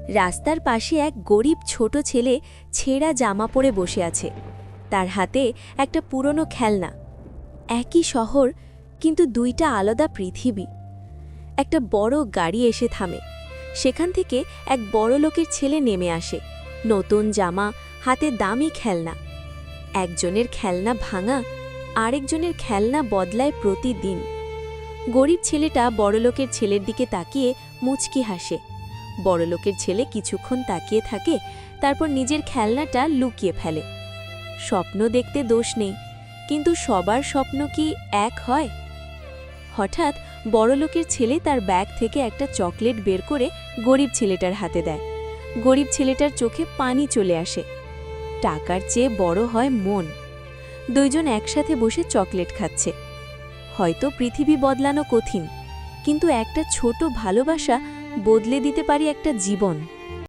রাস্তার পাশে এক গরিব ছোট ছেলে ছেঁড়া জামা পরে বসে আছে। তার হাতে একটা পুরনো খেলনা। একই শহর, কিন্তু দুইটা আলাদা পৃথিবী। একটা বড় গাড়ি এসে থামে। সেখান থেকে এক বড় লোকের ছেলে নেমে আসে, নতুন জামা, হাতে দামি খেলনা। একজনের খেলনা ভাঙা, আরেকজনের খেলনা বদলায় প্রতিদিন। গরিব ছেলেটা বড়লোকের ছেলের দিকে তাকিয়ে মুচকি হাসে। বড়লোকের ছেলে কিছুক্ষণ তাকিয়ে থাকে, তারপর নিজের খেলনাটা লুকিয়ে ফেলে। স্বপ্ন দেখতে দোষ নেই, কিন্তু সবার স্বপ্ন কি এক হয়? হঠাৎ বড়লোকের ছেলে তার ব্যাগ থেকে একটা চকলেট বের করে গরিব ছেলেটার হাতে দেয়। গরিব ছেলেটার চোখে পানি চলে আসে। টাকার চেয়ে বড় হয় মন। দুইজন একসাথে বসে চকলেট খাচ্ছে। হয়তো পৃথিবী বদলানো কঠিন, কিন্তু একটা ছোট ভালোবাসা বদলে দিতে পারে একটা জীবন।